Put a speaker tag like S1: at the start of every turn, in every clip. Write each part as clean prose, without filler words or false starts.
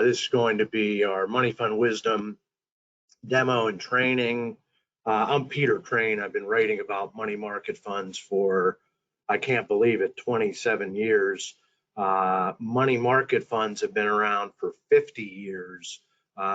S1: This is going to be our Money Fund Wisdom demo and training. I'm Peter Crane. I've been writing about money market funds for, I can't believe it, 27 years. Money market funds have been around for 50 years.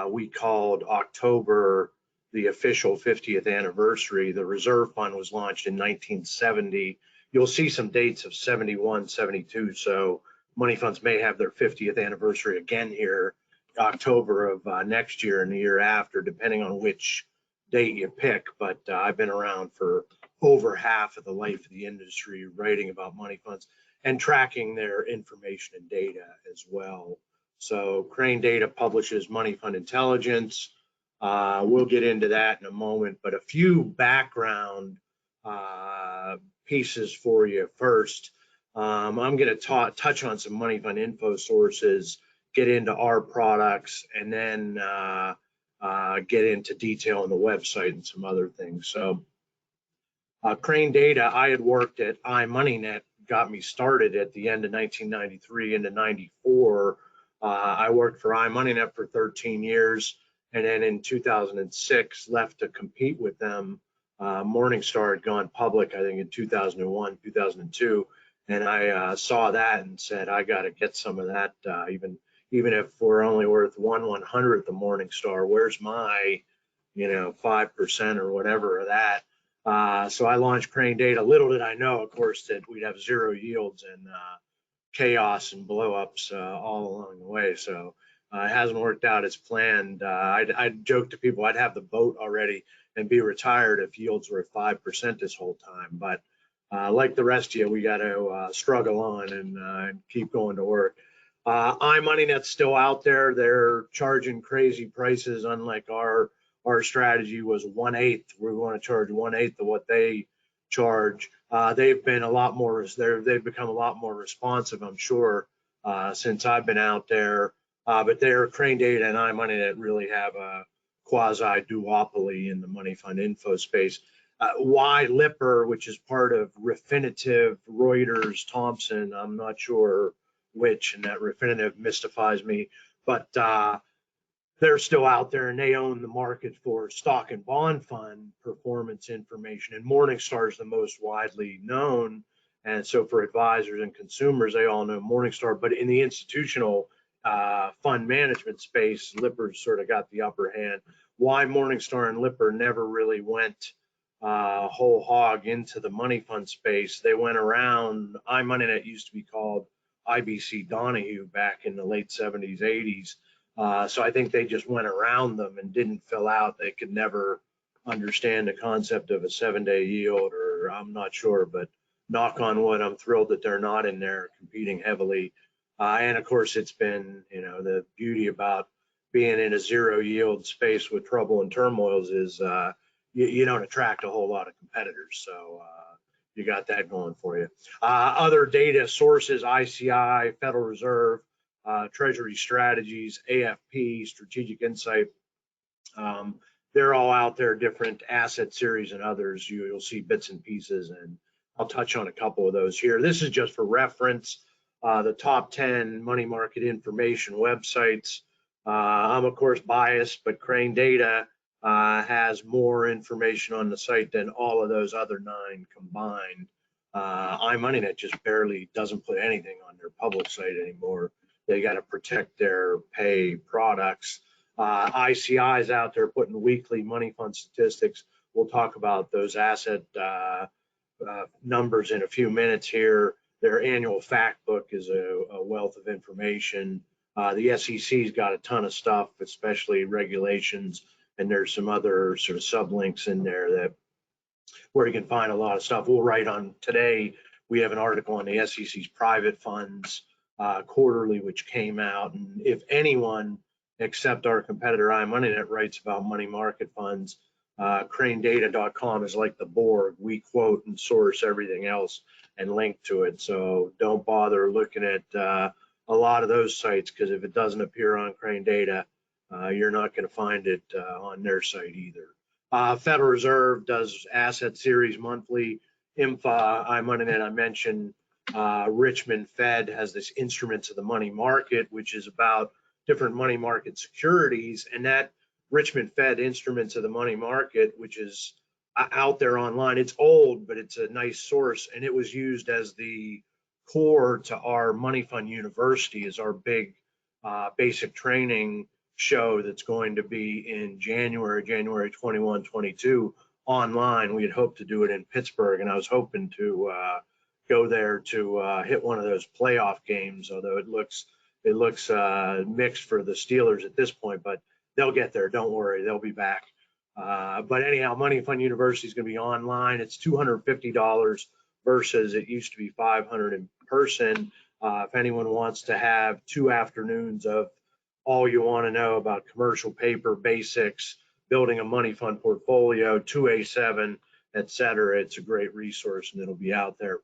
S1: We called October the official 50th anniversary. The reserve fund was launched in 1970. You'll see some dates of 71, 72. So money funds may have their 50th anniversary again here, October of next year and the year after, depending on which date you pick. But I've been around for over half of the life of the industry, writing about money funds and tracking their information and data as well. So Crane Data publishes Money Fund Intelligence. We'll get into that in a moment, but a few background pieces for you first. I'm going to touch on some money fund info sources, get into our products, and then get into detail on the website and some other things. So Crane Data, I had worked at iMoneyNet, got me started at the end of 1993 into 94. I worked for iMoneyNet for 13 years, and then in 2006 left to compete with them. Morningstar had gone public, I think in 2001, 2002, and I saw that and said, I got to get some of that, even if we're only worth 1/100th of Morningstar. Where's my, 5% or whatever of that? So I launched Crane Data. Little did I know, of course, that we'd have zero yields and chaos and blowups all along the way. So it hasn't worked out as planned. I'd joke to people I'd have the boat already and be retired if yields were at 5% this whole time. But like the rest of you, we got to struggle on and keep going to work. iMoneyNet's still out there. They're charging crazy prices, unlike our strategy was 1/8. We want to charge 1/8 of what they charge. They've been a lot more, they've become a lot more responsive, I'm sure, since I've been out there. But their Crane Data and iMoneyNet really have a quasi duopoly in the money fund info space. Why Lipper, which is part of Refinitiv, Reuters, Thomson, I'm not sure which, and that Refinitiv mystifies me, but they're still out there and they own the market for stock and bond fund performance information. And Morningstar is the most widely known. And so for advisors and consumers, they all know Morningstar. But in the institutional fund management space, Lipper's sort of got the upper hand. Why Morningstar and Lipper never really went whole hog into the money fund space. They went around, iMoneyNet used to be called IBC Donahue back in the late 70s, 80s. So I think they just went around them and didn't fill out. They could never understand the concept of a 7-day yield, or I'm not sure, but knock on wood, I'm thrilled that they're not in there competing heavily. And of course, it's been, the beauty about being in a zero yield space with trouble and turmoils is you don't attract a whole lot of competitors. So you got that going for you. Other data sources, ICI, Federal Reserve, Treasury Strategies, AFP, Strategic Insight. They're all out there, different asset series and others. You'll see bits and pieces, and I'll touch on a couple of those here. This is just for reference, the top 10 money market information websites. I'm of course biased, but Crane Data has more information on the site than all of those other 9 combined. iMoneyNet just barely doesn't put anything on their public site anymore. They got to protect their pay products. ICI is out there putting weekly money fund statistics. We'll talk about those asset numbers in a few minutes here. Their annual fact book is a wealth of information. The SEC's got a ton of stuff, especially regulations, and there's some other sort of sublinks in there that where you can find a lot of stuff. We'll write on today. We have an article on the SEC's private funds quarterly, which came out. And if anyone except our competitor iMoneyNet writes about money market funds, cranedata.com is like the Borg. We quote and source everything else and link to it. So don't bother looking at a lot of those sites, because if it doesn't appear on Crane Data, you're not going to find it on their site either. Federal Reserve does asset series monthly. IMFA, iMoneyNet, I mentioned. Richmond Fed has this Instruments of the Money Market, which is about different money market securities, and that Richmond Fed Instruments of the Money Market, which is out there online. It's old, but it's a nice source, and it was used as the core to our Money Fund University, is our big basic training show that's going to be in January 21, 22 online. We had hoped to do it in Pittsburgh, and I was hoping to go there to hit one of those playoff games, although it looks mixed for the Steelers at this point, but they'll get there. Don't worry, they'll be back. But anyhow, Money Fund University is going to be online. It's $250 versus it used to be $500 in person. If anyone wants to have 2 afternoons of all you want to know about commercial paper basics, building a money fund portfolio, 2A7, et cetera, it's a great resource, and it'll be out there.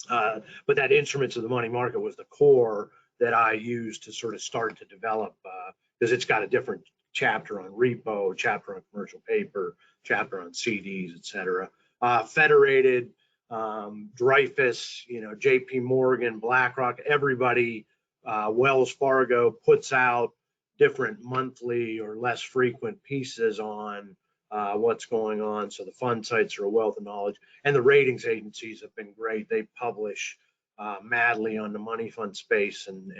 S1: But that Instruments of the Money Market was the core that I used to sort of start to develop, because it's got a different chapter on repo, chapter on commercial paper, chapter on CDs, et cetera. Federated, Dreyfus, JP Morgan, BlackRock, everybody, Wells Fargo puts out different monthly or less frequent pieces on what's going on. So the fund sites are a wealth of knowledge, and the ratings agencies have been great. They publish madly on the money fund space and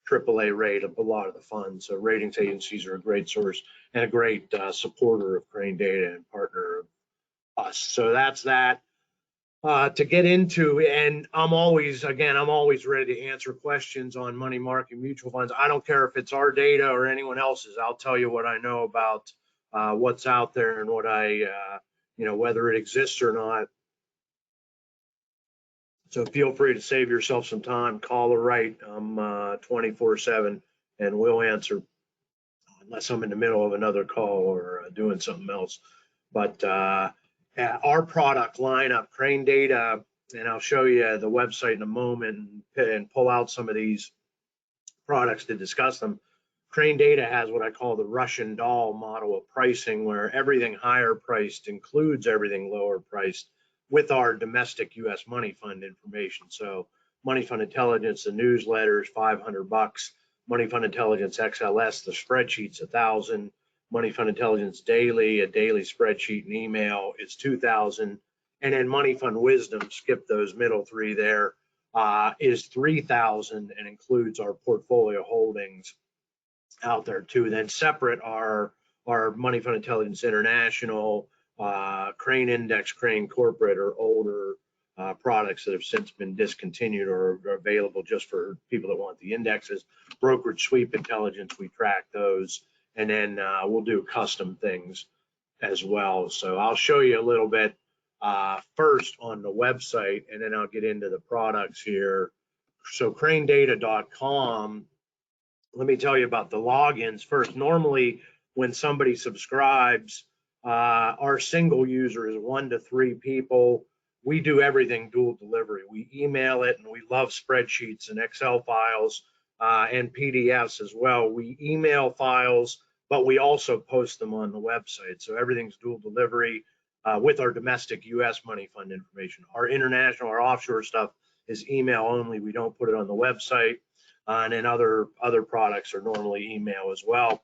S1: AAA rate a lot of the funds. So ratings agencies are a great source and a great supporter of Crane Data and partner of us. So that's that. To get into, and I'm always ready to answer questions on money market mutual funds. I don't care if it's our data or anyone else's. I'll tell you what I know about what's out there and what whether it exists or not. So feel free to save yourself some time, call or write. I'm 24/7, and we'll answer unless I'm in the middle of another call or doing something else. But our product lineup, Crane Data, and I'll show you the website in a moment and pull out some of these products to discuss them. Crane Data has what I call the Russian doll model of pricing, where everything higher priced includes everything lower priced with our domestic US money fund information. So Money Fund Intelligence, the newsletters, $500. Money Fund Intelligence XLS, the spreadsheets, $1,000. Money Fund Intelligence Daily, a daily spreadsheet and email, is $2,000. And then Money Fund Wisdom, skip those middle three there, is $3,000 and includes our portfolio holdings out there too. Then separate our Money Fund Intelligence International, Crane Index, Crane Corporate, or older products that have since been discontinued or are available just for people that want the indexes. Brokerage Sweep Intelligence, we track those. And then we'll do custom things as well. So I'll show you a little bit first on the website, and then I'll get into the products here. So cranedata.com, let me tell you about the logins first. Normally, when somebody subscribes, our single user is 1 to 3 people. We do everything dual delivery. We email it, and we love spreadsheets and Excel files and PDFs as well. We email files, but we also post them on the website. So everything's dual delivery with our domestic US money fund information. Our international, our offshore stuff is email only. We don't put it on the website. And then other products are normally email as well.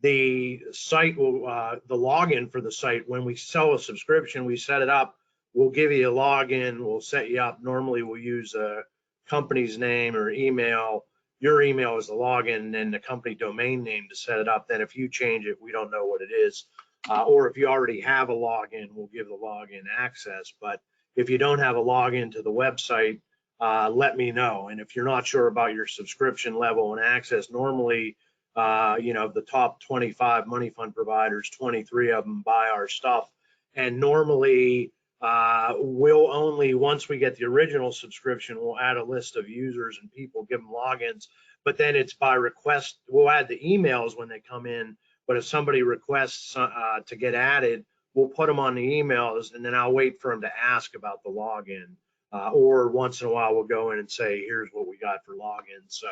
S1: The site will, the login for the site, when we sell a subscription, we set it up. We'll give you a login. We'll set you up. Normally, we'll use a company's name or email. Your email is the login, and then the company domain name to set it up. Then if you change it, we don't know what it is. Or if you already have a login, we'll give the login access. But if you don't have a login to the website, let me know. And if you're not sure about your subscription level and access, normally, the top 25 money fund providers, 23 of them buy our stuff. And normally, we'll only, once we get the original subscription, we'll add a list of users and people, give them logins. But then it's by request. We'll add the emails when they come in. But if somebody requests to get added, we'll put them on the emails, and then I'll wait for them to ask about the login. Or once in a while, we'll go in and say, here's what we got for login. So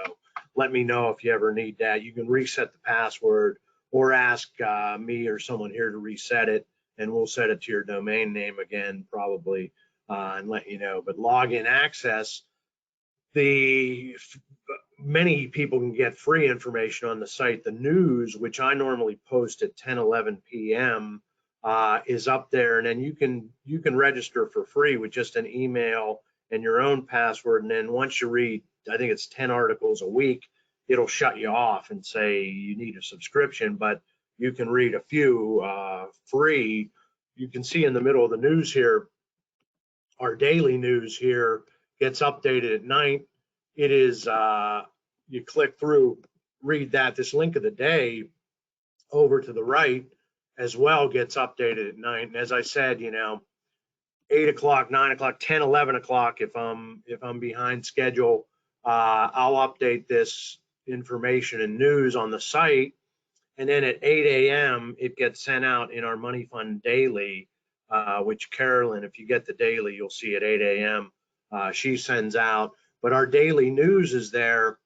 S1: let me know if you ever need that. You can reset the password or ask me or someone here to reset it, and we'll set it to your domain name again, probably, and let you know. But login access, the many people can get free information on the site. The news, which I normally post at 10:11 p.m., is up there, and then you can register for free with just an email and your own password. And then once you read, I think it's 10 articles a week, it'll shut you off and say you need a subscription. But you can read a few free. You can see in the middle of the news here, our daily news here gets updated at night. It is, you click through, read that. This link of the day over to the right as well gets updated at night. And as I said, 8 o'clock, 9 o'clock, 10, 11 o'clock, if I'm behind schedule, I'll update this information and news on the site. And then at 8 a.m., it gets sent out in our Money Fund Daily, which Carolyn, if you get the daily, you'll see at 8 a.m. She sends out. But our daily news is there.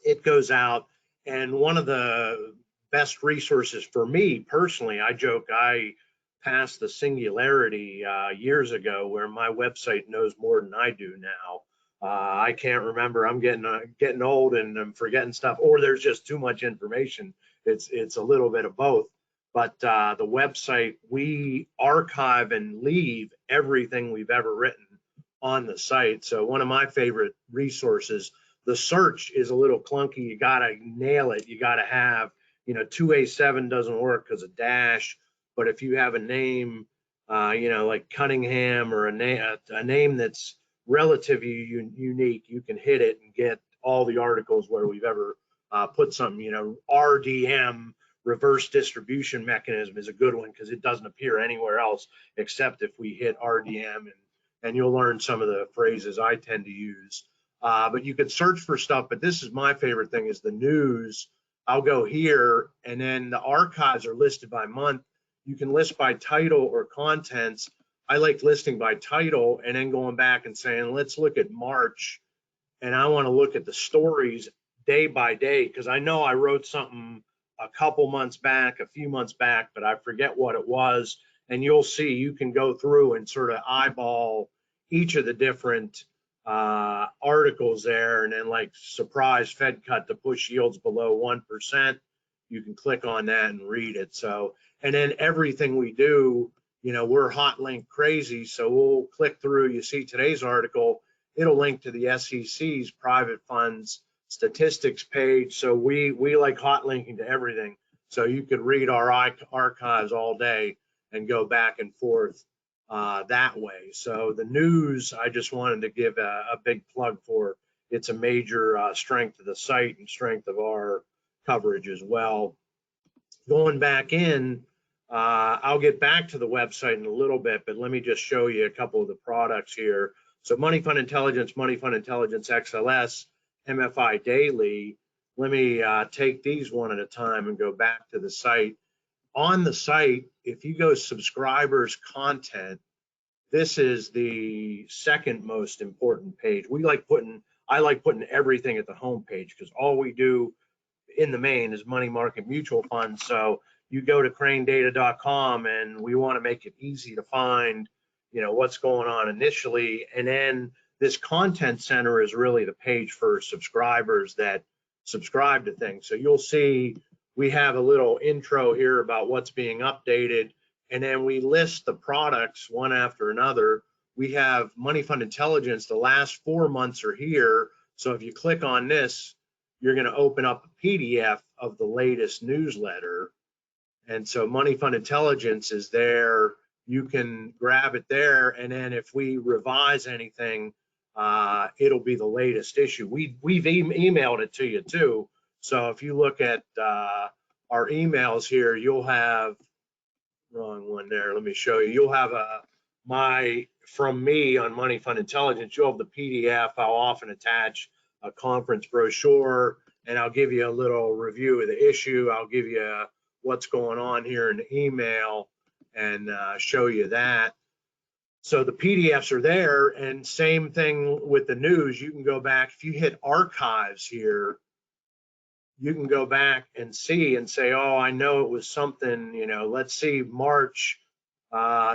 S1: It goes out. And one of the best resources for me personally, I joke, I passed the singularity years ago where my website knows more than I do now. I can't remember. I'm getting old and I'm forgetting stuff, or there's just too much information. It's a little bit of both. But the website, we archive and leave everything we've ever written on the site. So one of my favorite resources. The search is a little clunky. You gotta nail it. You gotta have, 2A7 doesn't work because of dash. But if you have a name, like Cunningham, or a name that's relatively unique, you can hit it and get all the articles where we've ever put something. RDM, reverse distribution mechanism, is a good one because it doesn't appear anywhere else except if we hit RDM, and you'll learn some of the phrases I tend to use. But you could search for stuff, but this is my favorite thing, is the news. I'll go here, and then the archives are listed by month. You can list by title or contents. I like listing by title and then going back and saying, let's look at March, and I want to look at the stories day by day, because I know I wrote something a couple months back, a few months back, but I forget what it was. And you'll see, you can go through and sort of eyeball each of the different articles there, and then like surprise Fed cut to push yields below 1%. You can click on that and read it. So, and then everything we do, we're hot link crazy. So we'll click through, you see today's article, it'll link to the SEC's private funds statistics page. So we like hot linking to everything. So you could read our archives all day and go back and forth that way. So the news, I just wanted to give a big plug for. It's a major strength of the site and strength of our coverage as well. Going back in, I'll get back to the website in a little bit, but let me just show you a couple of the products here. So Money Fund Intelligence, Money Fund Intelligence XLS, MFI Daily. Let me take these one at a time and go back to the site. On the site, if you go subscribers content, this is the second most important page. I like putting everything at the home page, because all we do in the main is money market mutual funds. So you go to cranedata.com, and we want to make it easy to find, what's going on initially. And then this content center is really the page for subscribers that subscribe to things. So you'll see we have a little intro here about what's being updated, and then we list the products one after another. We have Money Fund Intelligence, the last 4 months are here. So if you click on this, you're going to open up a PDF of the latest newsletter. And so Money Fund Intelligence is there. You can grab it there, and then if we revise anything, it'll be the latest issue. We've emailed it to you too. So if you look at our emails here, you'll have, wrong one there, let me show you. You'll have from me on Money Fund Intelligence, you'll have the PDF. I'll often attach a conference brochure, and I'll give you a little review of the issue. I'll give you what's going on here in the email and show you that. So the PDFs are there, and same thing with the news. You can go back, if you hit archives here, you can go back and see and say, oh, I know it was something, let's see, March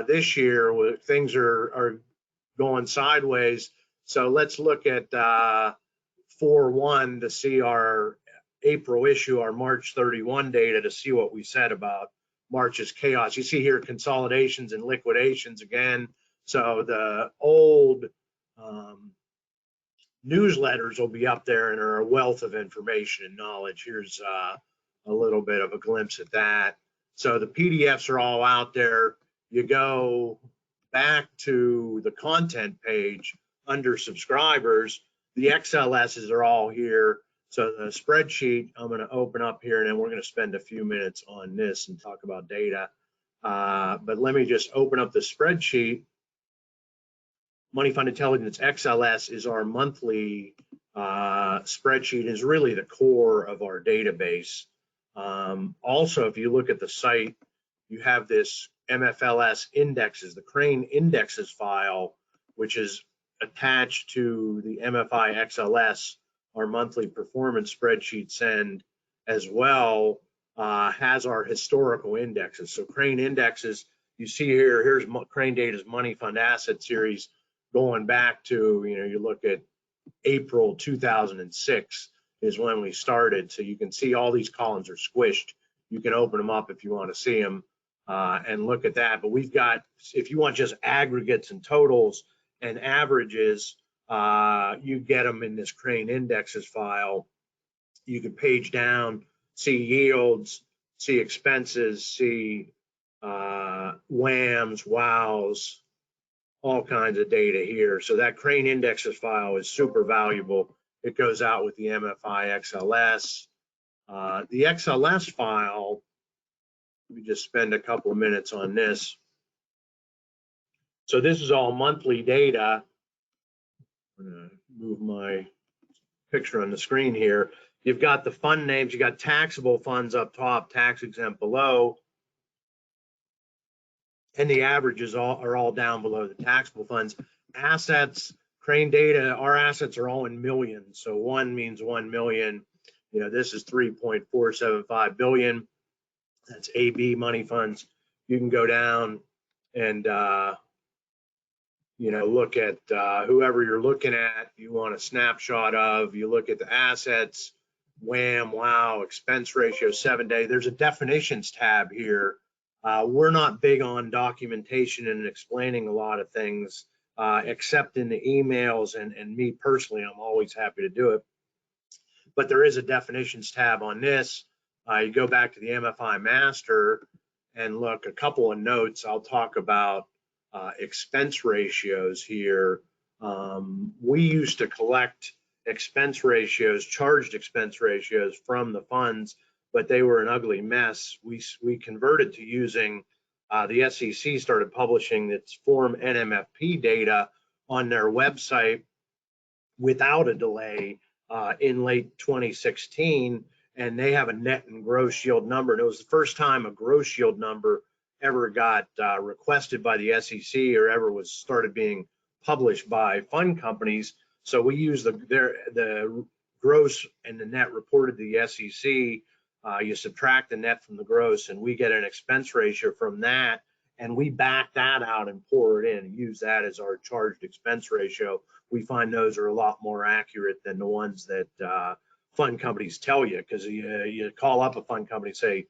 S1: this year, where things are going sideways. So let's look at 4/1 to see our April issue, our March 31 data to see what we said about March's chaos. You see here consolidations and liquidations again. So the old newsletters will be up there and are a wealth of information and knowledge. Here's a little bit of a glimpse at that. So the PDFs are all out there. You go back to the content page under subscribers, the XLSs are all here. So the spreadsheet I'm going to open up here, and then we're going to spend a few minutes on this and talk about data. But let me just open up the spreadsheet. Money Fund Intelligence XLS is our monthly spreadsheet, is really the core of our database. Also, if you look at the site, you have this MFLS indexes, the Crane indexes file, which is attached to the MFI XLS, our monthly performance spreadsheet send as well, has our historical indexes. So Crane indexes, you see here, here's Crane Data's Money Fund Asset Series going back to, you look at April 2006 is when we started. So you can see all these columns are squished. You can open them up if you want to see them and look at that. But we've got, if you want just aggregates and totals and averages, you get them in this Crane indexes file. You can page down, see yields, see expenses, see WAMs, WOWs, all kinds of data here. So that Crane indexes file is super valuable. It goes out with the MFI XLS. The XLS file, let me just spend a couple of minutes on this. So this is all monthly data. I'm going to move my picture on the screen here. You've got the fund names, you got taxable funds up top, tax exempt below, and the averages are all down below the taxable funds. Assets, Crane Data, our assets are all in millions. So one means 1 million. This is 3.475 billion. That's AB money funds. You can go down and look at whoever you're looking at, you want a snapshot of, you look at the assets, WAM, WOW, expense ratio, 7-day. There's a definitions tab here. We're not big on documentation and explaining a lot of things, except in the emails, and me personally, I'm always happy to do it. But there is a definitions tab on this. You go back to the MFI master and look, a couple of notes. I'll talk about expense ratios here. We used to collect expense ratios, charged expense ratios from the funds, but they were an ugly mess. We converted to using, the SEC started publishing its Form NMFP data on their website without a delay in late 2016, and they have a net and gross yield number. And it was the first time a gross yield number ever got requested by the SEC or ever was started being published by fund companies. So we use the gross and the net reported to the SEC. You subtract the net from the gross, and we get an expense ratio from that, and we back that out and pour it in and use that as our charged expense ratio. We find those are a lot more accurate than the ones that fund companies tell you, because you call up a fund company and say,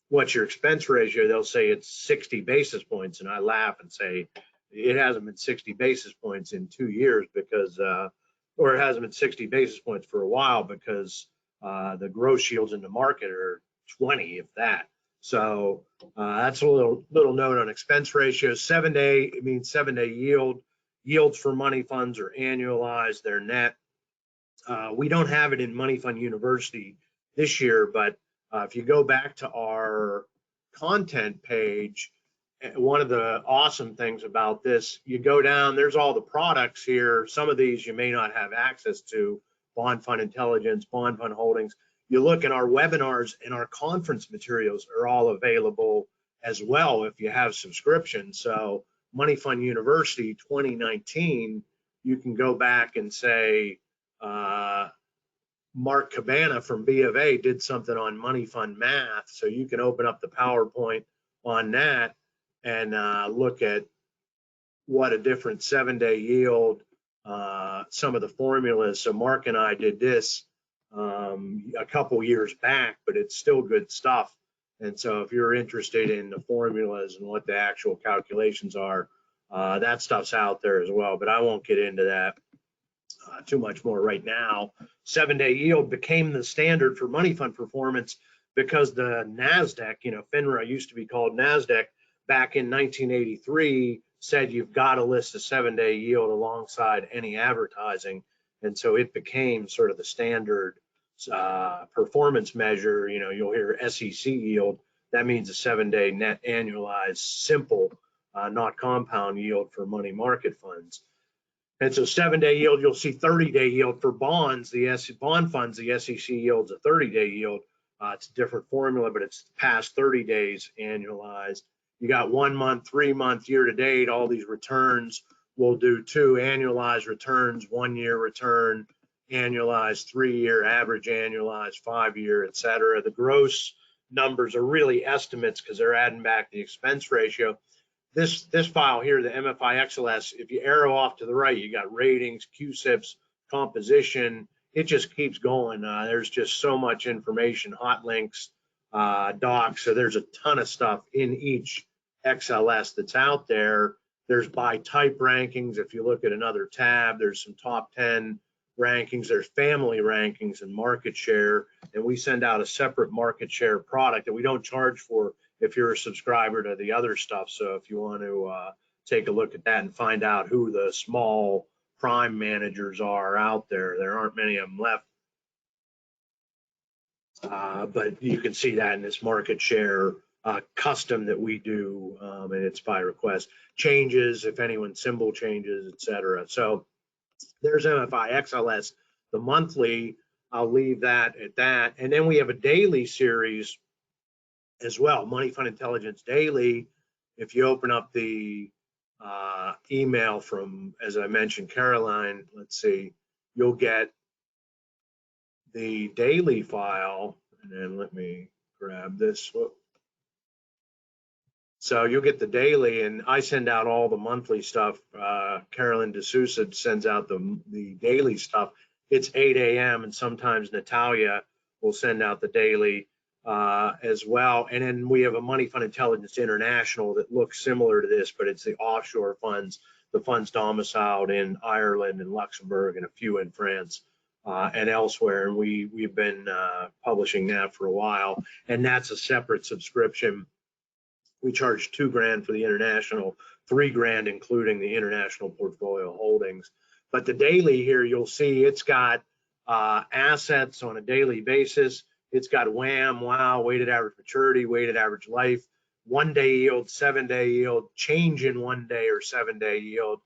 S1: what's your expense ratio? They'll say it's 60 basis points, and I laugh and say it hasn't been 60 basis points in 2 years because or it hasn't been 60 basis points for a while, because the gross yields in the market are 20, if that. So that's a little note on expense ratios. 7-day, it means 7-day yield. Yields for money funds are annualized, they're net. We don't have it in Money Fund University this year, but if you go back to our content page, one of the awesome things about this, you go down, there's all the products here. Some of these you may not have access to, Bond Fund Intelligence, Bond Fund Holdings. You look at our webinars and our conference materials are all available as well if you have subscriptions. So Money Fund University 2019, you can go back and say, Mark Cabana from B of A did something on money fund math. So you can open up the PowerPoint on that and look at what a different 7-day yield some of the formulas. So Mark and I did this a couple years back, but it's still good stuff. And so if you're interested in the formulas and what the actual calculations are, that stuff's out there as well, but I won't get into that too much more right now. 7-day yield became the standard for money fund performance because the NASDAQ, FINRA used to be called NASDAQ, back in 1983 said you've got to list a 7-day yield alongside any advertising. And so it became sort of the standard performance measure. You'll hear SEC yield. That means a 7-day net annualized simple, not compound yield for money market funds. And so 7-day yield, you'll see 30-day yield for bonds. Bond funds, the SEC yield's a 30-day yield. It's a different formula, but it's past 30 days annualized. You got 1 month, 3 month, year to date, all these returns. We'll do 2 annualized returns, 1 year return, annualized, 3-year, average annualized, 5-year, et cetera. The gross numbers are really estimates because they're adding back the expense ratio. This file here, the MFI XLS, if you arrow off to the right, you got ratings, QSIPs, composition. It just keeps going. There's just so much information, hot links, docs. So there's a ton of stuff in each XLS that's out there. There's by type rankings. If you look at another tab, there's some top 10 rankings. There's family rankings and market share. And we send out a separate market share product that we don't charge for if you're a subscriber to the other stuff. So if you want to take a look at that and find out who the small prime managers are out there, there aren't many of them left. But you can see that in this market share custom that we do, and it's by request. Changes, if anyone's symbol changes, et cetera. So there's MFI XLS, the monthly. I'll leave that at that. And then we have a daily series as well, Money Fund Intelligence Daily. If you open up the email from, as I mentioned, Caroline, let's see, you'll get the daily file. And then let me grab this. So you'll get the daily, and I send out all the monthly stuff. Carolyn D'Souza sends out the daily stuff. It's 8 a.m. and sometimes Natalia will send out the daily as well. And then we have a Money Fund Intelligence International that looks similar to this, but it's the offshore funds, the funds domiciled in Ireland and Luxembourg and a few in France and elsewhere. And we've been publishing that for a while, and that's a separate subscription. We charge $2,000 for the international, $3,000 including the international portfolio holdings. But the daily here, you'll see it's got assets on a daily basis. It's got WAM, WOW, weighted average maturity, weighted average life, 1-day yield, 7-day yield, change in 1 day or 7-day yield.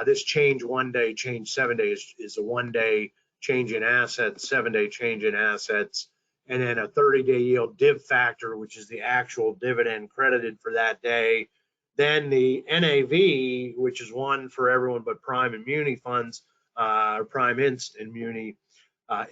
S1: This change 1 day, change 7 days is a 1-day change in assets, 7-day change in assets, and then a 30-day yield div factor, which is the actual dividend credited for that day. Then the NAV, which is one for everyone but prime and muni funds, prime inst and muni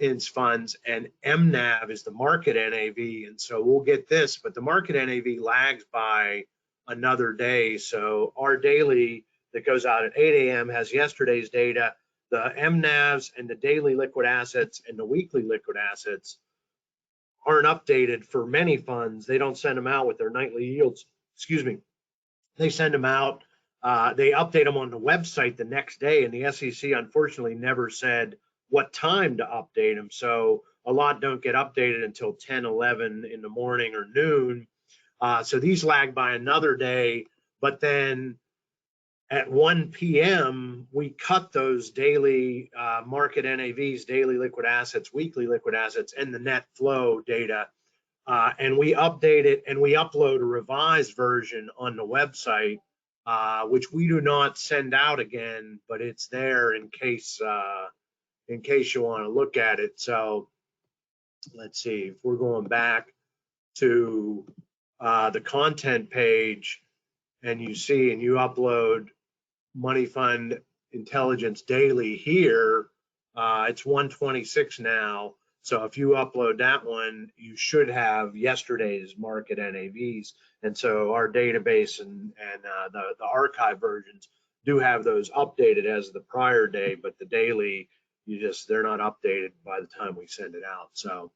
S1: inst funds, and MNAV is the market NAV. And so we'll get this, but the market NAV lags by another day. So our daily that goes out at 8 a.m. has yesterday's data. The MNAVs and the daily liquid assets and the weekly liquid assets aren't updated for many funds. They don't send them out with their nightly yields. Excuse me. They send them out. They update them on the website the next day, and the SEC unfortunately never said what time to update them. So a lot don't get updated until 10, 11 in the morning or noon. So these lag by another day, but then at 1 p.m., we cut those daily market NAVs, daily liquid assets, weekly liquid assets, and the net flow data. And we update it and we upload a revised version on the website, which we do not send out again, but it's there in case you want to look at it. So let's see, if we're going back to the content page and you see and you upload Money Fund Intelligence Daily here, it's 126 now. So if you upload that one, you should have yesterday's market NAVs. And so our database and the archive versions do have those updated as the prior day, but the daily, they're not updated by the time we send it out. So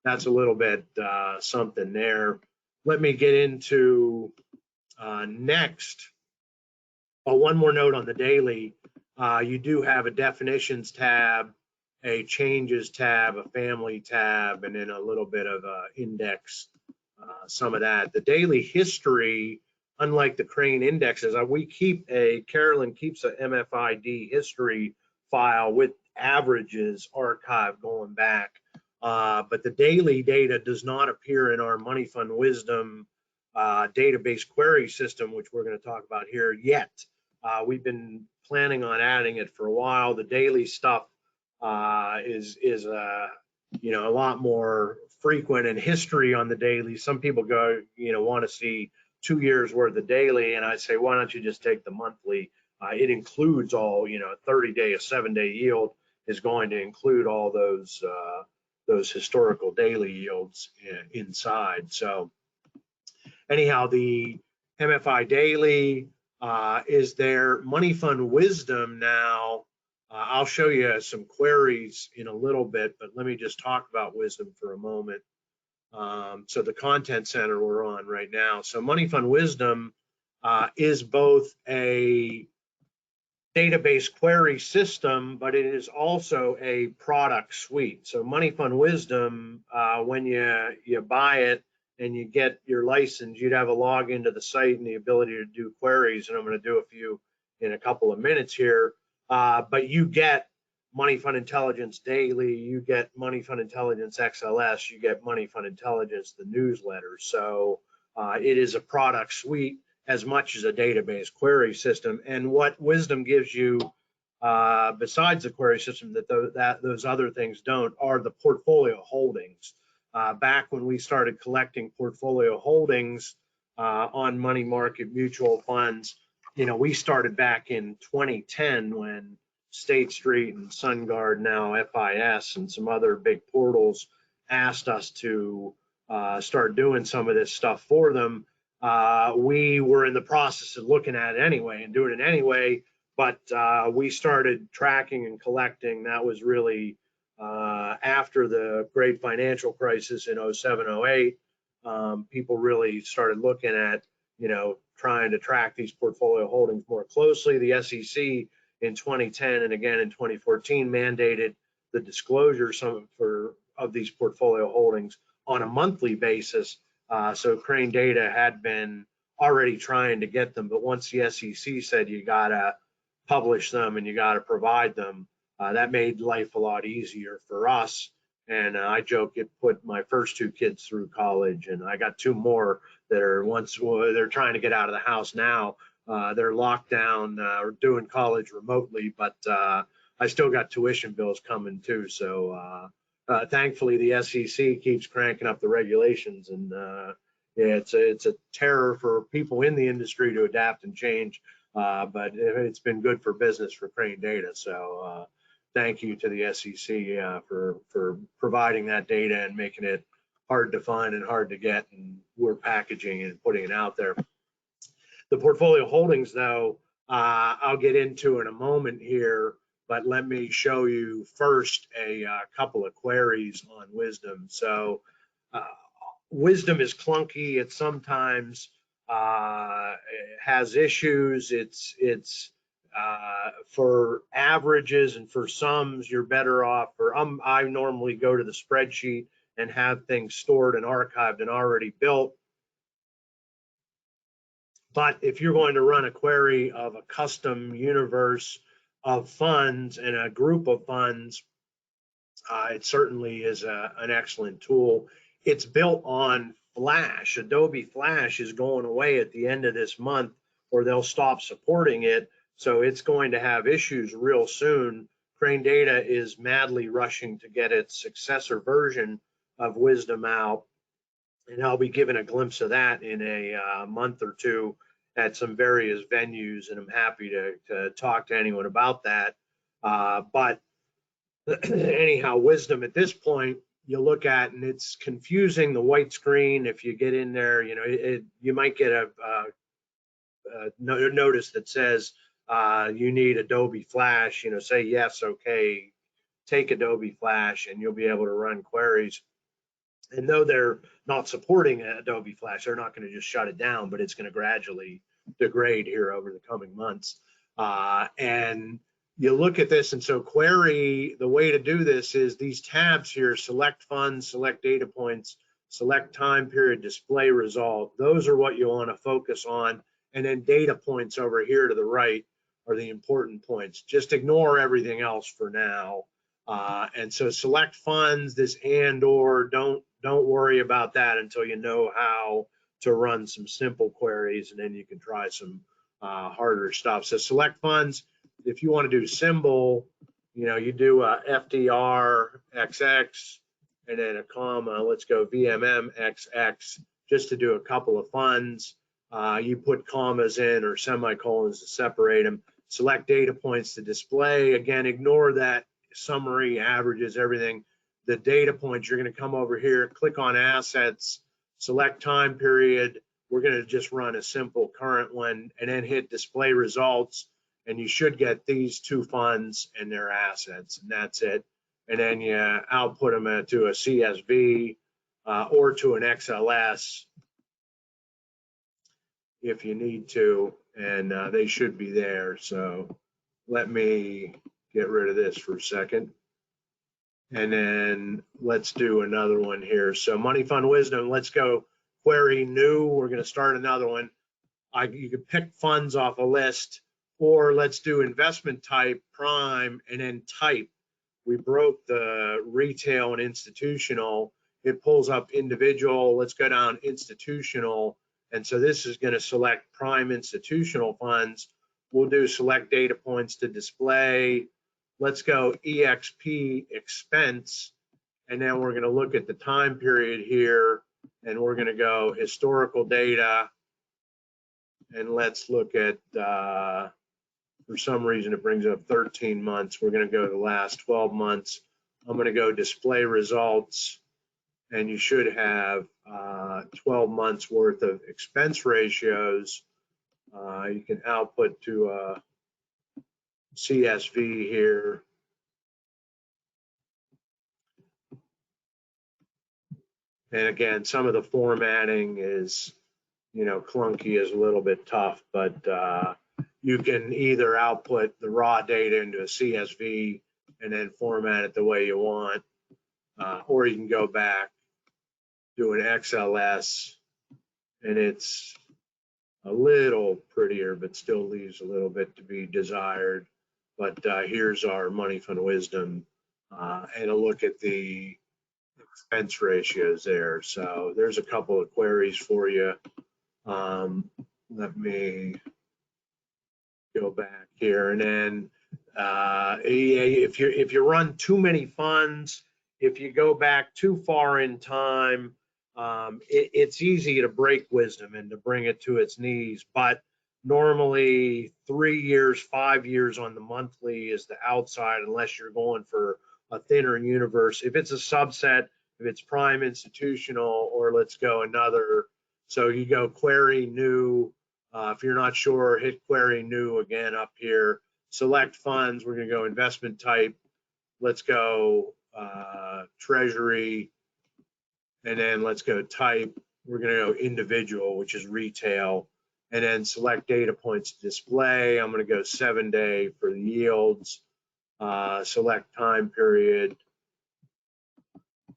S1: that's a little bit something there. Let me get into next. Oh, one more note on the daily. You do have a definitions tab, a changes tab, a family tab, and then a little bit of index, some of that. The daily history, unlike the Crane indexes, Carolyn keeps a MFID history file with averages archived going back. But the daily data does not appear in our Money Fund Wisdom database query system, which we're going to talk about here yet. We've been planning on adding it for a while. The daily stuff is a lot more frequent, and history on the daily. Some people go, want to see 2 years worth of daily, and I say, why don't you just take the monthly? It includes all, 30-day, a 7-day yield is going to include all those historical daily yields inside. So anyhow, the MFI daily is there. Money Fund Wisdom now, I'll show you some queries in a little bit, but let me just talk about Wisdom for a moment. So the content center we're on right now. So Money Fund Wisdom is both a database query system, but it is also a product suite. So Money Fund Wisdom, when you buy it and you get your license, you'd have a login to the site and the ability to do queries. And I'm going to do a few in a couple of minutes here. But you get Money Fund Intelligence Daily, you get Money Fund Intelligence XLS, you get Money Fund Intelligence, the newsletter. So it is a product suite as much as a database query system. And what Wisdom gives you, besides the query system, that those other things don't, are the portfolio holdings. Back when we started collecting portfolio holdings on money market mutual funds, we started back in 2010 when State Street and SunGard, now FIS, and some other big portals asked us to start doing some of this stuff for them. We were in the process of looking at it anyway and doing it anyway, but we started tracking and collecting. That was really after the great financial crisis in 07, 08. People really started looking at, trying to track these portfolio holdings more closely. The SEC in 2010 and again in 2014 mandated the disclosure of these portfolio holdings on a monthly basis. So Crane Data had been already trying to get them, but once the SEC said you gotta publish them and you gotta provide them, that made life a lot easier for us. And I joke, it put my first 2 kids through college, and I got 2 more that they're trying to get out of the house now. They're locked down or doing college remotely, but I still got tuition bills coming too. So thankfully, the SEC keeps cranking up the regulations, and it's a terror for people in the industry to adapt and change. But it's been good for business for Crane Data. So thank you to the SEC for providing that data and making it hard to find and hard to get, and we're packaging and putting it out there. The portfolio holdings, though, I'll get into in a moment here, but let me show you first a couple of queries on Wisdom. So Wisdom is clunky. It sometimes has issues. It's for averages and for sums, you're better off. I normally go to the spreadsheet and have things stored and archived and already built. But if you're going to run a query of a custom universe of funds and a group of funds, it certainly is an excellent tool. It's built on Flash. Adobe Flash is going away at the end of this month, or they'll stop supporting it. So it's going to have issues real soon. Crane Data is madly rushing to get its successor version of Wisdom out, and I'll be giving a glimpse of that in a month or two at some various venues, and I'm happy to talk to anyone about that. But anyhow, Wisdom at this point, you look at, and it's confusing, the white screen. If you get in there, you might get a notice that says you need Adobe Flash, say yes, okay, take Adobe Flash, and you'll be able to run queries. And though they're not supporting Adobe Flash, they're not going to just shut it down, but it's going to gradually degrade here over the coming months. And you look at this, and so query, the way to do this is these tabs here: select funds, select data points, select time period, display result. Those are what you want to focus on. And then data points over here to the right are the important points. Just ignore everything else for now. And so select funds, this and/or, don't worry about that until you know how to run some simple queries, and then you can try some harder stuff. So select funds, if you want to do symbol, you do a FDR XX and then a comma, let's go VMM XX, just to do a couple of funds. You put commas in or semicolons to separate them. Select data points to display. Again, ignore that summary, averages, everything. The data points, you're going to come over here, click on assets, select time period. We're going to just run a simple current one and then hit display results. And you should get these two funds and their assets, and that's it. And then you output them to a CSV or to an XLS if you need to, and they should be there. So let me get rid of this for a second. And then let's do another one here. So Money Fund Wisdom, let's go query new. We're going to start another one. You can pick funds off a list, or let's do investment type, prime, and then type. We broke the retail and institutional. It pulls up individual. Let's go down institutional. And so this is going to select prime institutional funds. We'll do select data points to display. Let's go EXP expense. And then we're going to look at the time period here, and we're going to go historical data. And let's look at, for some reason, it brings up 13 months. We're going to go to the last 12 months. I'm going to go display results, and you should have 12 months worth of expense ratios. You can output to a CSV here. And again, some of the formatting is, clunky, is a little bit tough, but you can either output the raw data into a CSV and then format it the way you want, or you can go back, do an XLS, and it's a little prettier, but still leaves a little bit to be desired. But here's our Money Fund Wisdom, and a look at the expense ratios there. So there's a couple of queries for you. Let me go back here, and then if you run too many funds, if you go back too far in time, it's easy to break wisdom and to bring it to its knees. But normally 3 years, 5 years on the monthly is the outside, unless you're going for a thinner universe. If it's a subset, if it's prime institutional, or let's go another. So you go query new. If you're not sure, hit query new again up here. Select funds. We're going to go investment type. Let's go treasury. And then let's go type. We're going to go individual, which is retail. And then select data points to display. I'm going to go 7-day for the yields. Select time period.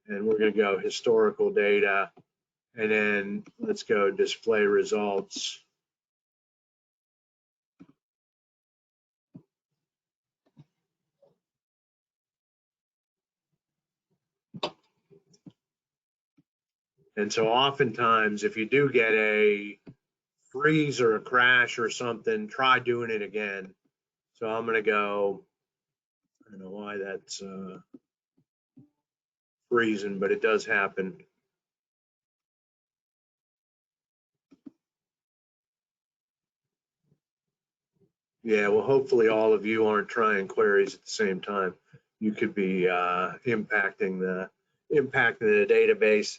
S1: And we're going to go historical data. And then let's go display results. And so oftentimes, if you do get a freeze or a crash or something, try doing it again. So I'm going to go, I don't know why that's freezing, but it does happen. Yeah, well, hopefully all of you aren't trying queries at the same time. You could be impacting the database.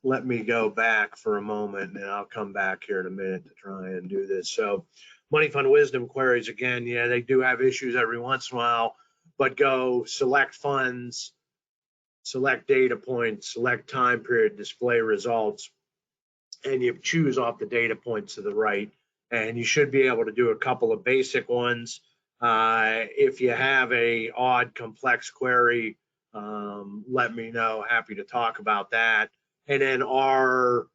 S1: Let me go back for a moment, and I'll come back here in a minute to try and do this. So Money Fund Wisdom queries, again, yeah, they do have issues every once in a while, but go select funds, select data points, select time period, display results, and you choose off the data points to the right. And you should be able to do a couple of basic ones. If you have a odd, complex query, let me know. Happy to talk about that. And then our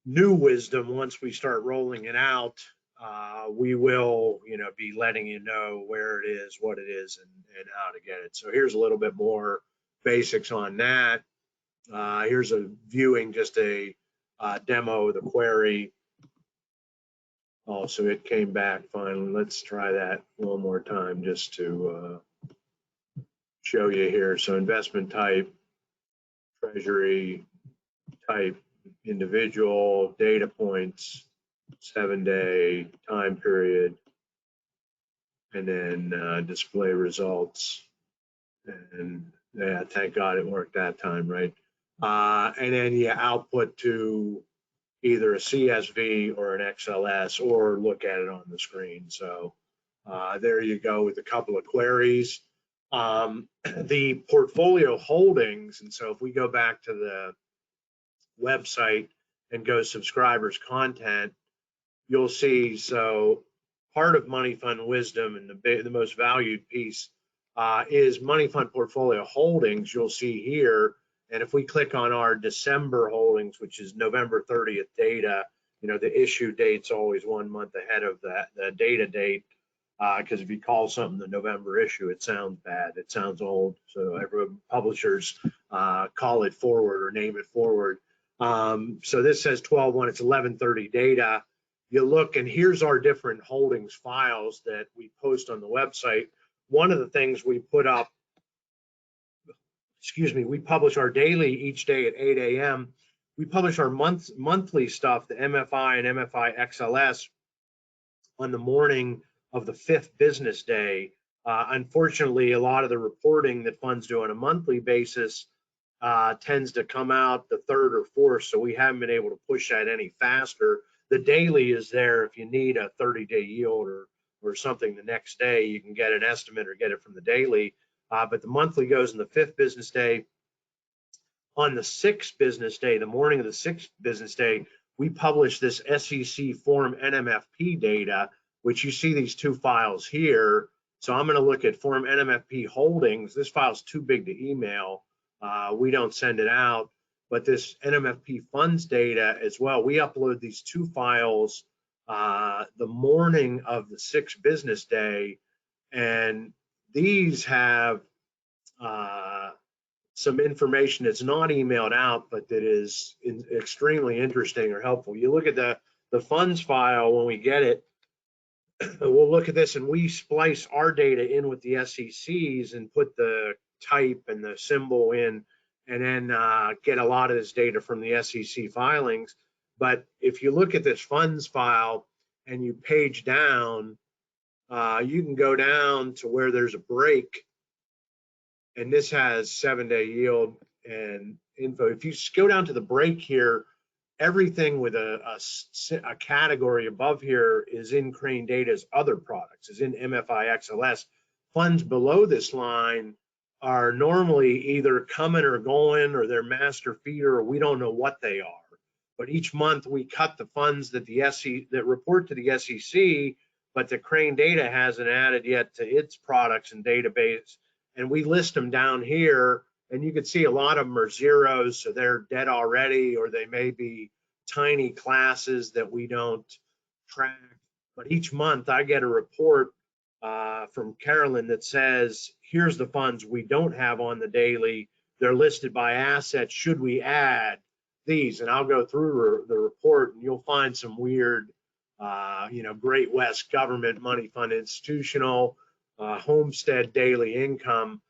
S1: new wisdom, once we start rolling it out, we will, be letting you know where it is, what it is, and how to get it. So here's a little bit more basics on that. Here's a viewing, just a demo of the query. Oh, so it came back finally. Let's try that one more time just to show you here. So investment type, treasury type, individual, data points, 7-day time period, and then display results. And yeah, thank God it worked that time, right? And then you output to either a CSV or an XLS, or look at it on the screen. So there you go with a couple of queries. The portfolio holdings, and so if we go back to the website and go subscribers content, you'll see, so part of Money Fund Wisdom and the most valued piece is Money Fund Portfolio Holdings. You'll see here, and if we click on our December holdings, which is November 30th data, the issue date's always 1 month ahead of the data date, because if you call something the November issue, it sounds bad, it sounds old. So publishers call it forward or name it forward. So this says 12/1, it's 11/30 data. You look, and here's our different holdings files that we post on the website. One of the things we put up, we publish our daily each day at 8 a.m. We publish our monthly stuff, the MFI and MFI XLS, on the morning of the 5th business day. Unfortunately, a lot of the reporting that funds do on a monthly basis tends to come out the 3rd or 4th, so we haven't been able to push that any faster. The daily is there if you need a 30-day yield or something the next day, you can get an estimate or get it from the daily. But the monthly goes in the 5th business day. On the 6th business day, the morning of the 6th business day, we publish this SEC Form NMFP data, which you see these two files here. So I'm going to look at Form NMFP holdings. This file's too big to email. We don't send it out. But this NMFP funds data as well, we upload these two files the morning of the 6th business day, and these have some information that's not emailed out, but that is extremely interesting or helpful. You look at the funds file when we get it, we'll look at this, and we splice our data in with the SEC's and put the type and the symbol in, and then get a lot of this data from the SEC filings. But if you look at this funds file and you page down, you can go down to where there's a break, and this has 7-day yield and info. If you go down to the break here, everything with a category above here is in Crane Data's other products, is in MFI XLS. Funds below this line are normally either coming or going, or they're master feeder, or we don't know what they are. But each month we cut the funds that that report to the SEC, but the Crane Data hasn't added yet to its products and database, and we list them down here. And you can see a lot of them are zeros, so they're dead already, or they may be tiny classes that we don't track. But each month I get a report from Carolyn that says, here's the funds we don't have on the daily. They're listed by asset. Should we add these? And I'll go through the report, and you'll find some weird, Great West Government Money Fund Institutional, Homestead Daily Income.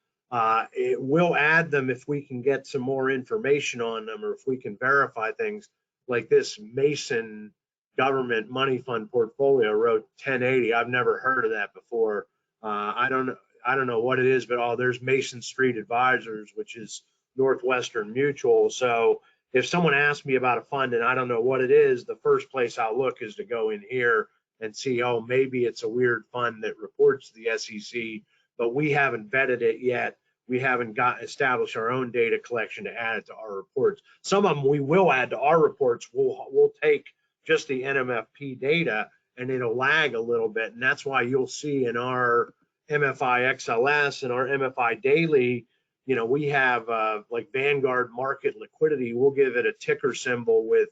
S1: It will add them if we can get some more information on them, or if we can verify things like this Mason Government Money Fund Portfolio wrote 1080. I've never heard of that before. I don't know what it is, but there's Mason Street Advisors, which is Northwestern Mutual. So if someone asks me about a fund and I don't know what it is, the first place I'll look is to go in here and see, oh, maybe it's a weird fund that reports to the SEC, but we haven't vetted it yet. We haven't established our own data collection to add it to our reports. Some of them we will add to our reports. We'll take just the NMFP data and it'll lag a little bit. And that's why you'll see in our MFI XLS and our MFI Daily, you know, we have like Vanguard Market Liquidity. We'll give it a ticker symbol with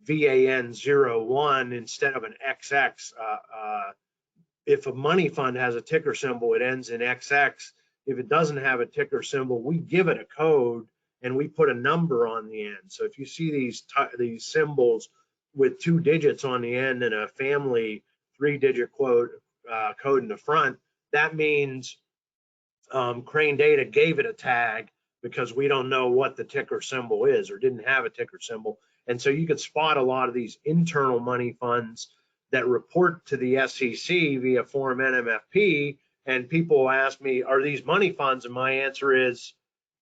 S1: VAN01 instead of an XX. If a money fund has a ticker symbol, it ends in XX. If it doesn't have a ticker symbol, we give it a code and we put a number on the end. So if you see these symbols with 2 digits on the end and a family 3-digit code in the front, that means Crane Data gave it a tag because we don't know what the ticker symbol is or didn't have a ticker symbol. And so you could spot a lot of these internal money funds that report to the SEC via Form NMFP. And people ask me, are these money funds? And my answer is,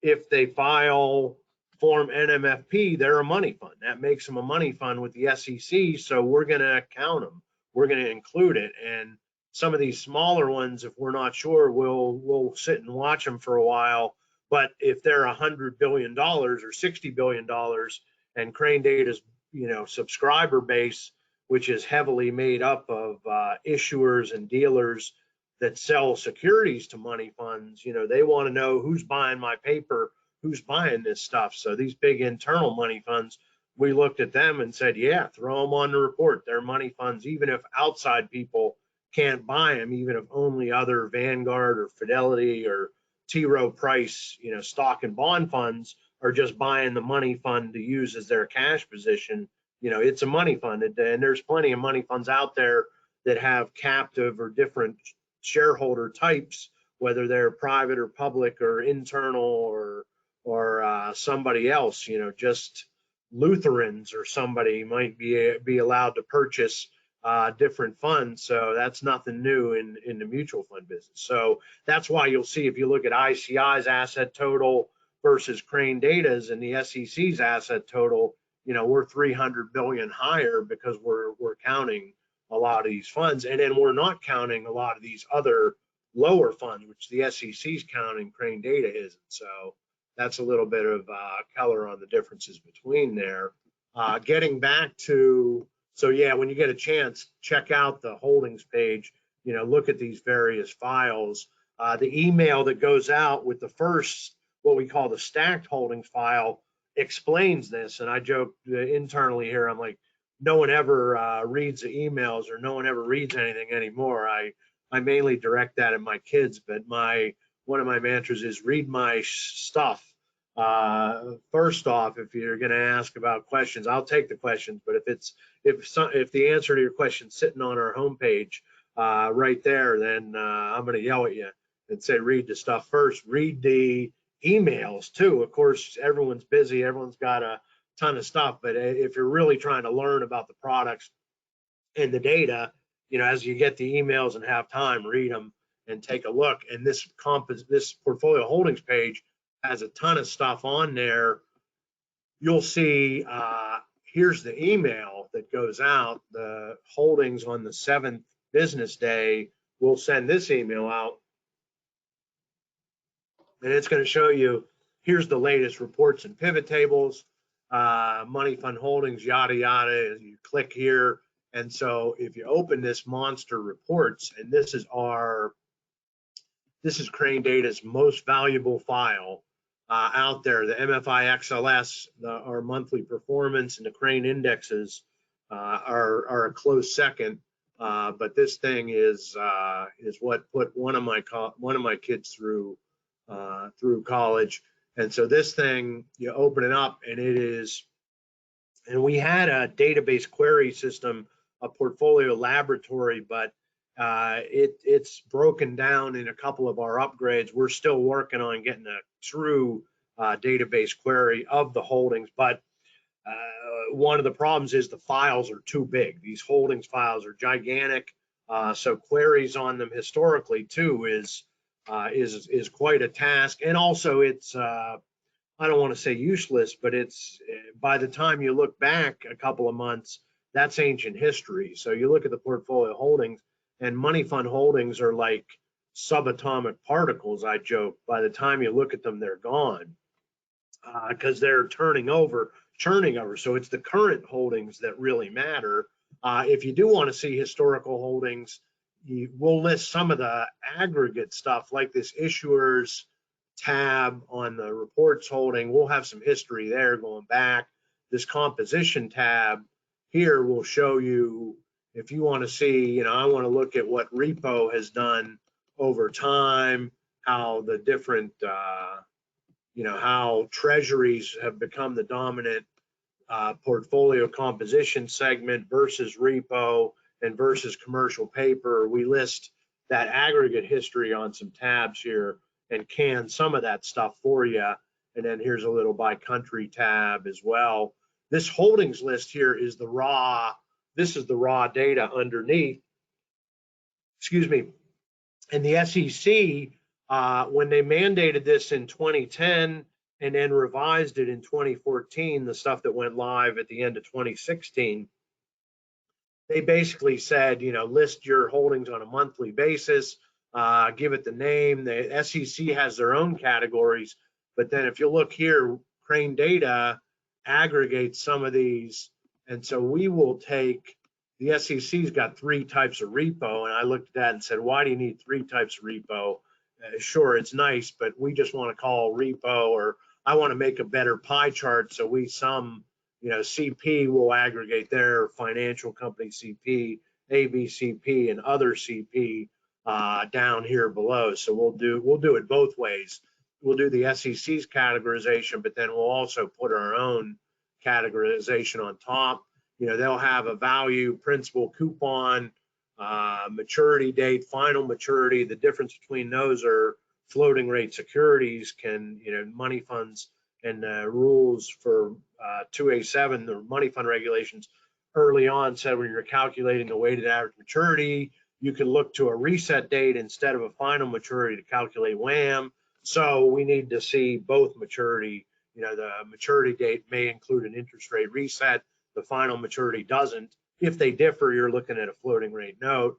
S1: if they file Form NMFP, they're a money fund. That makes them a money fund with the SEC. So we're going to count them. We're going to include it. And some of these smaller ones, if we're not sure, we'll sit and watch them for a while. But if they're $100 billion or $60 billion, and Crane Data's, you know, subscriber base, which is heavily made up of issuers and dealers that sell securities to money funds, you know, they want to know who's buying my paper, who's buying this stuff. So these big internal money funds, we looked at them and said, yeah, throw them on the report. They're money funds, even if outside people can't buy them, even if only other Vanguard or Fidelity or T. Rowe Price, you know, stock and bond funds are just buying the money fund to use as their cash position. You know, it's a money fund, and there's plenty of money funds out there that have captive or different shareholder types, whether they're private or public or internal or somebody else. You know, just Lutherans or somebody might be allowed to purchase different funds. So that's nothing new in the mutual fund business. So that's why you'll see, if you look at ICI's asset total versus Crane Data's and the SEC's asset total, you know, we're 300 billion higher because we're counting a lot of these funds, and then we're not counting a lot of these other lower funds, which the SEC's counting, Crane Data isn't. So that's a little bit of color on the differences between there. Getting back to, so yeah, when you get a chance, check out the holdings page, you know, look at these various files. The email that goes out with the first, what we call the stacked holdings file, explains this. And I joke internally here, I'm like, no one ever reads the emails, or no one ever reads anything anymore. I mainly direct that at my kids, but one of my mantras is read my stuff. First off, if you're going to ask about questions, I'll take the questions. But if the answer to your question is sitting on our homepage right there, then I'm going to yell at you and say read the stuff first. Read the emails too. Of course, everyone's busy. Everyone's got a ton of stuff. But if you're really trying to learn about the products and the data, you know, as you get the emails and have time, read them and take a look. And this portfolio holdings page has a ton of stuff on there. You'll see, here's the email that goes out. The holdings on the 7th business day, we'll send this email out. And it's going to show you, here's the latest reports and pivot tables, money fund holdings, yada, yada. You click here. And so if you open this monster reports, and this is Crane Data's most valuable file out there, the MFI XLS, our monthly performance, and the Crane indexes are a close second. But this thing is what put one of my kids through college. And so this thing, you open it up, and it is, and we had a database query system, a portfolio laboratory, but it's broken down in a couple of our upgrades. We're still working on getting a true database query of the holdings, but one of the problems is the files are too big. These holdings files are gigantic, so queries on them historically too is quite a task. And also it's I don't want to say useless, but it's, by the time you look back a couple of months, that's ancient history. So you look at the portfolio holdings, and money fund holdings are like subatomic particles, I joke. By the time you look at them, they're gone because they're churning over. So it's the current holdings that really matter. If you do want to see historical holdings, we'll list some of the aggregate stuff like this issuers tab on the reports holding. We'll have some history there going back. This composition tab here will show you, if you want to see, I want to look at what repo has done over time, how the different, how treasuries have become the dominant portfolio composition segment versus repo and versus commercial paper. We list that aggregate history on some tabs here and can some of that stuff for you. And then here's a little by country tab as well. This holdings list here is the raw, this is the raw data underneath, excuse me. And the SEC, when they mandated this in 2010 and then revised it in 2014, the stuff that went live at the end of 2016, they basically said, list your holdings on a monthly basis, give it the name. The SEC has their own categories, but then if you look here, Crane Data aggregates some of these. And so we will take, the SEC's got 3 types of repo, and I looked at that and said, why do you need 3 types of repo? Sure, it's nice, but we just want to call repo, or I want to make a better pie chart so we sum, CP will aggregate their financial company CP, ABCP, and other CP down here below. So we'll do it both ways. We'll do the SEC's categorization, but then we'll also put our own categorization on top. They'll have a value, principal, coupon, maturity date, final maturity. The difference between those are floating rate securities can, money funds and rules for 2A7, the money fund regulations early on said when you're calculating the weighted average maturity, you can look to a reset date instead of a final maturity to calculate WAM. So we need to see both maturity. The maturity date may include an interest rate reset. The final maturity doesn't. If they differ, you're looking at a floating rate note.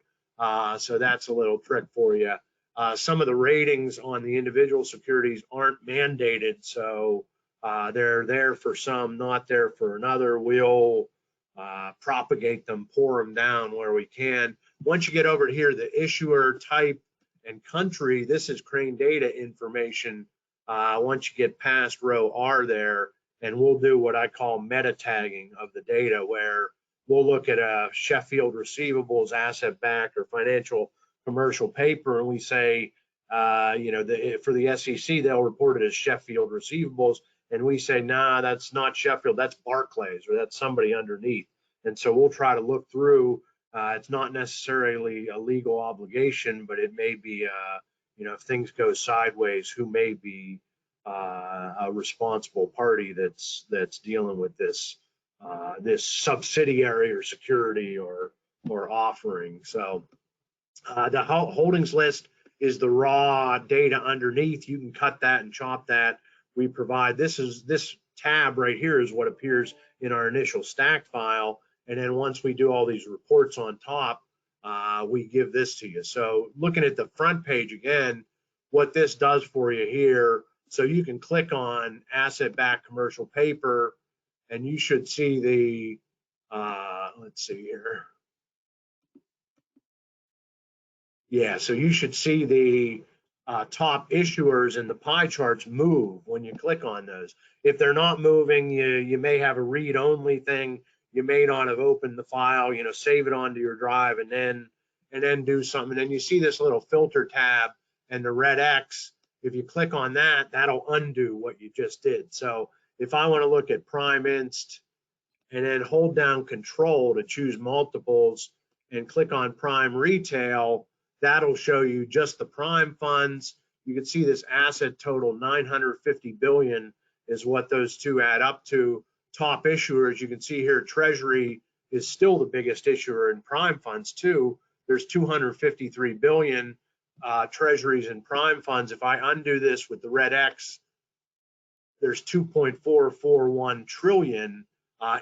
S1: So that's a little trick for you. Some of the ratings on the individual securities aren't mandated. So they're there for some, not there for another. We'll propagate them, pour them down where we can. Once you get over to here, the issuer type and country, this is Crane Data information. Once you get past row R there, and we'll do what I call meta tagging of the data, where we'll look at a Sheffield receivables, asset backed, or financial commercial paper, and we say, for the SEC, they'll report it as Sheffield receivables, and we say, nah, that's not Sheffield, that's Barclays, or that's somebody underneath. And so we'll try to look through. It's not necessarily a legal obligation, but it may be, if things go sideways, who may be a responsible party that's dealing with this this subsidiary or security or offering. So the holdings list is the raw data underneath. You can cut that and chop that. We provide this tab right here is what appears in our initial stack file. And then once we do all these reports on top, we give this to you. So looking at the front page again, what this does for you here, so you can click on asset-backed commercial paper, and you should see the, let's see here. Yeah, so you should see the top issuers and the pie charts move when you click on those. If they're not moving, you may have a read-only thing. You may not have opened the file, save it onto your drive and then do something. And then you see this little filter tab and the red X. If you click on that, that'll undo what you just did. So if I want to look at Prime Inst and then hold down Control to choose multiples and click on Prime Retail, that'll show you just the prime funds. You can see this asset total, 950 billion is what those two add up to. Top issuers, you can see here, Treasury is still the biggest issuer in prime funds too. There's 253 billion treasuries and prime funds. If I undo this with the red X, there's 2.441 trillion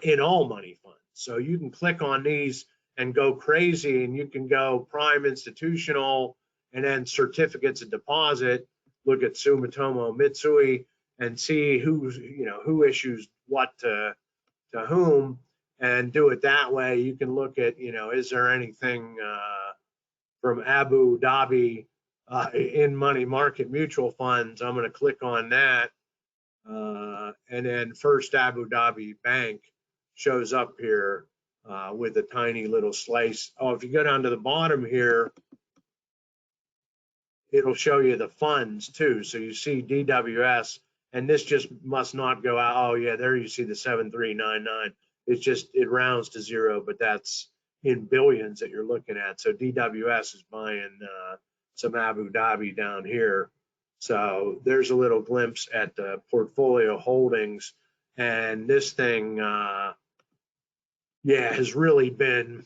S1: in all money funds. So you can click on these and go crazy, and you can go prime, institutional, and then certificates of deposit. Look at Sumitomo Mitsui and see who issues what to whom, and do it that way. You can look at, is there anything from Abu Dhabi in money market mutual funds? I'm going to click on that. And then First Abu Dhabi Bank shows up here with a tiny little slice. Oh, if you go down to the bottom here, it'll show you the funds too. So you see DWS, and this just must not go out. Oh yeah, there you see the 7399. It rounds to zero, but that's in billions that you're looking at. So DWS is buying some Abu Dhabi down here. So there's a little glimpse at the portfolio holdings, and this thing, has really been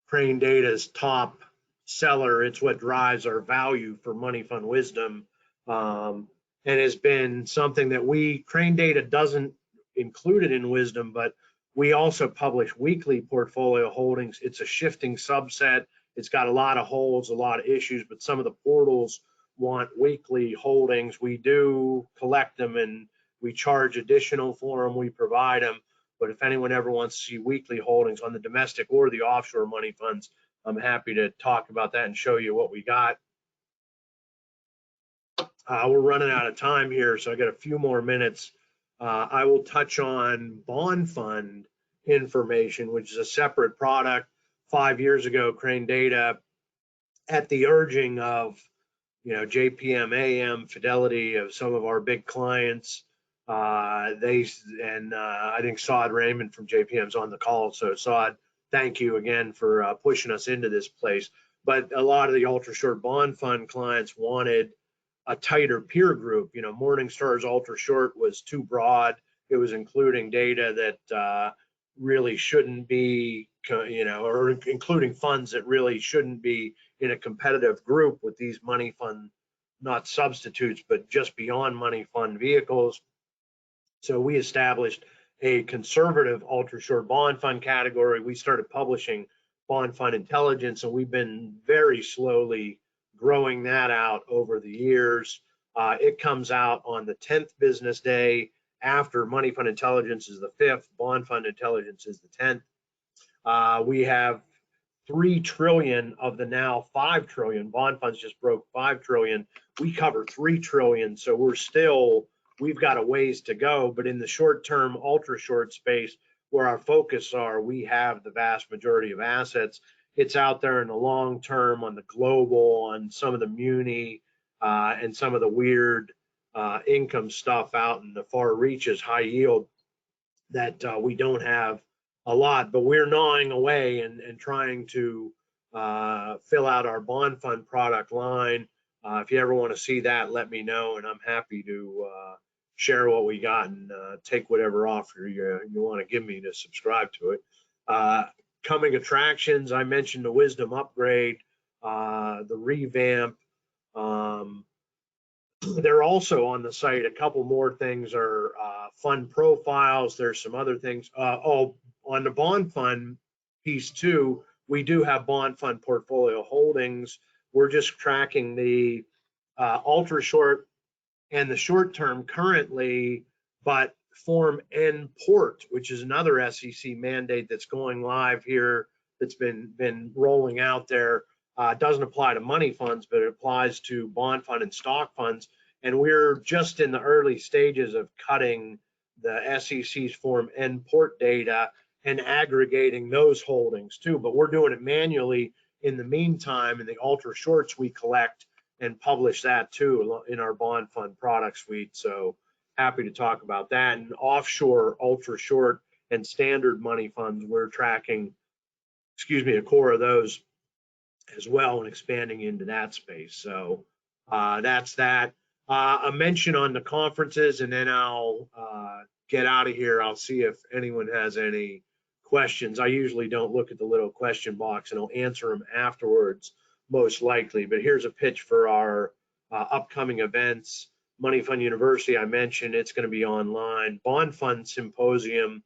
S1: Crane Data's top seller. It's what drives our value for Money Fund Wisdom, and has been something that Crane Data doesn't include it in Wisdom, but we also publish weekly portfolio holdings. It's a shifting subset. It's got a lot of holes, a lot of issues, but some of the portals want weekly holdings. We do collect them and we charge additional for them. We provide them. But if anyone ever wants to see weekly holdings on the domestic or the offshore money funds, I'm happy to talk about that and show you what we got. We're running out of time here, so I got a few more minutes. I will touch on bond fund information, which is a separate product. 5 years ago, Crane Data, at the urging of JPM, AM, Fidelity, of some of our big clients, I think Saad Raymond from JPM's on the call. So Saad, thank you again for pushing us into this place. But a lot of the ultra short bond fund clients wanted a tighter peer group. Morningstar's ultra short was too broad. It was including data that really shouldn't be, or including funds that really shouldn't be in a competitive group with these money fund, not substitutes, but just beyond money fund vehicles. So we established a conservative ultra short bond fund category. We started publishing Bond Fund Intelligence, and we've been very slowly growing that out over the years. It comes out on the 10th business day. After Money Fund Intelligence is the 5th, Bond Fund Intelligence is the 10th. We have 3 trillion of the now 5 trillion. Bond funds just broke 5 trillion. We cover 3 trillion, so we've got a ways to go. But in the short term, ultra short space, where our focus are, we have the vast majority of assets. It's out there in the long term, on the global, on some of the muni, and some of the weird income stuff out in the far reaches, high yield, that we don't have a lot, but we're gnawing away and trying to fill out our bond fund product line. If you ever want to see that, let me know, and I'm happy to share what we got and take whatever offer you want to give me to subscribe to it. Coming attractions, I mentioned the Wisdom upgrade, the revamp. They're also on the site. A couple more things are fund profiles. There's some other things. On the bond fund piece too, we do have bond fund portfolio holdings. We're just tracking the ultra short and the short term currently, but Form N Port, which is another SEC mandate that's going live here, that's been rolling out there. Doesn't apply to money funds, but it applies to bond fund and stock funds. And we're just in the early stages of cutting the SEC's Form N Port data and aggregating those holdings too. But we're doing it manually in the meantime. In the ultra shorts, we collect and publish that too in our bond fund product suite. So happy to talk about that. And offshore, ultra short, and standard money funds, we're tracking, a core of those as well, and expanding into that space. So that's that. A mention on the conferences, and then I'll get out of here. I'll see if anyone has any questions. I usually don't look at the little question box, and I'll answer them afterwards, most likely. But here's a pitch for our upcoming events. Money Fund University, I mentioned it's going to be online. Bond Fund Symposium,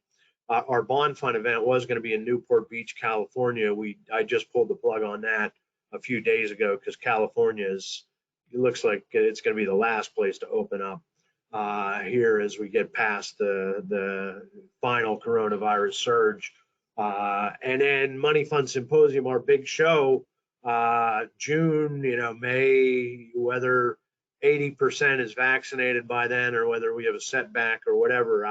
S1: our bond fund event was going to be in Newport Beach, California. I just pulled the plug on that a few days ago because California it looks like it's going to be the last place to open up here as we get past the final coronavirus surge. And then Money Fund Symposium, our big show, June, May, whether 80% is vaccinated by then or whether we have a setback or whatever,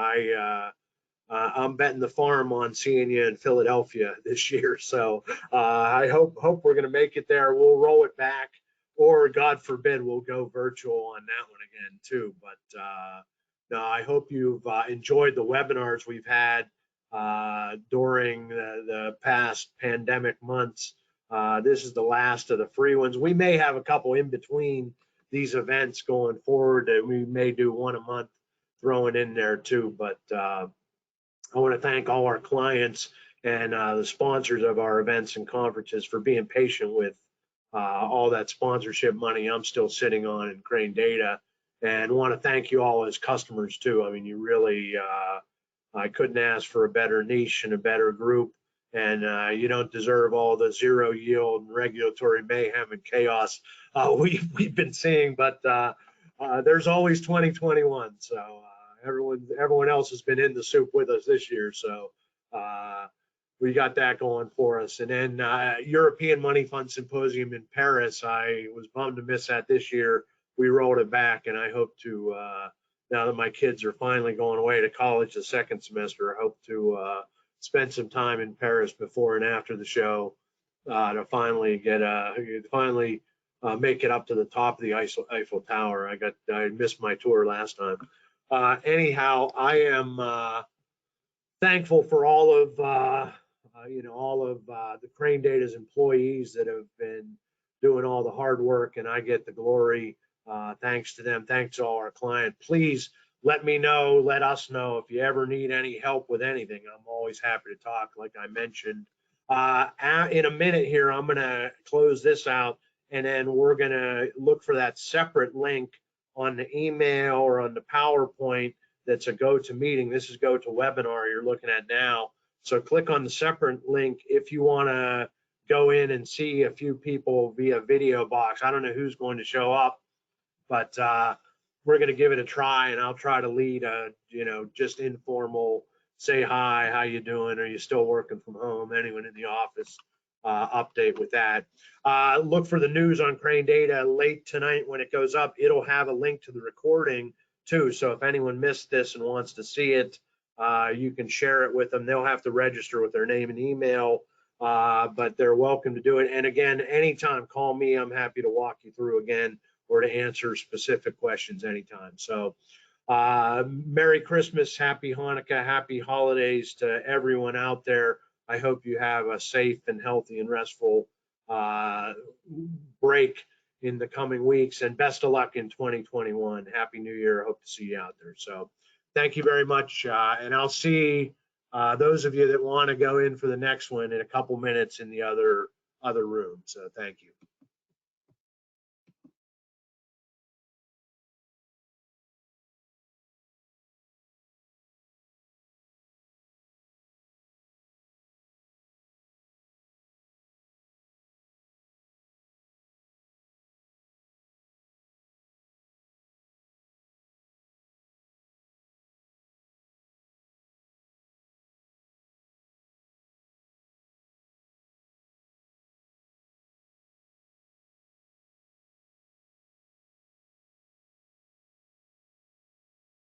S1: I'm betting the farm on seeing you in Philadelphia this year. So I hope we're going to make it there. We'll roll it back, or God forbid, we'll go virtual on that one again too. But no, I hope you've enjoyed the webinars we've had during the past pandemic months. This is the last of the free ones. We may have a couple in between these events going forward. We may do one a month throwing in there too. But I want to thank all our clients and the sponsors of our events and conferences for being patient with all that sponsorship money I'm still sitting on in Crane Data, and want to thank you all as customers too. I mean, you really, I couldn't ask for a better niche and a better group, and you don't deserve all the zero yield and regulatory mayhem and chaos we've been seeing, but there's always 2021. So everyone else has been in the soup with us this year, so we got that going for us. And then European Money Fund Symposium in Paris, I was bummed to miss that this year. We rolled it back, and I hope to, now that my kids are finally going away to college the second semester, I hope to spend some time in Paris before and after the show to finally make it up to the top of the Eiffel Tower. I missed my tour last time. Anyhow, I am thankful for all of the Crane Data's employees that have been doing all the hard work, and I get the glory. Thanks to them. Thanks to all our clients. Please let us know if you ever need any help with anything. I'm always happy to talk, like I mentioned. In a minute here, I'm going to close this out, and then we're going to look for that separate link on the email or on the PowerPoint that's a GoToMeeting. This is GoToWebinar you're looking at now. So click on the separate link if you want to go in and see a few people via video box. I don't know who's going to show up, but we're going to give it a try, and I'll try to lead a, just informal, say hi, how you doing? Are you still working from home? Anyone in the office? Update with that. Look for the news on Crane Data late tonight when it goes up. It'll have a link to the recording too. So if anyone missed this and wants to see it, you can share it with them. They'll have to register with their name and email, but they're welcome to do it. And again, anytime, call me. I'm happy to walk you through again or to answer specific questions anytime. So Merry Christmas, Happy Hanukkah, Happy Holidays to everyone out there. I hope you have a safe and healthy and restful break in the coming weeks, and best of luck in 2021. Happy New Year. I hope to see you out there. So thank you very much. And I'll see those of you that want to go in for the next one in a couple minutes in the other room. So thank you.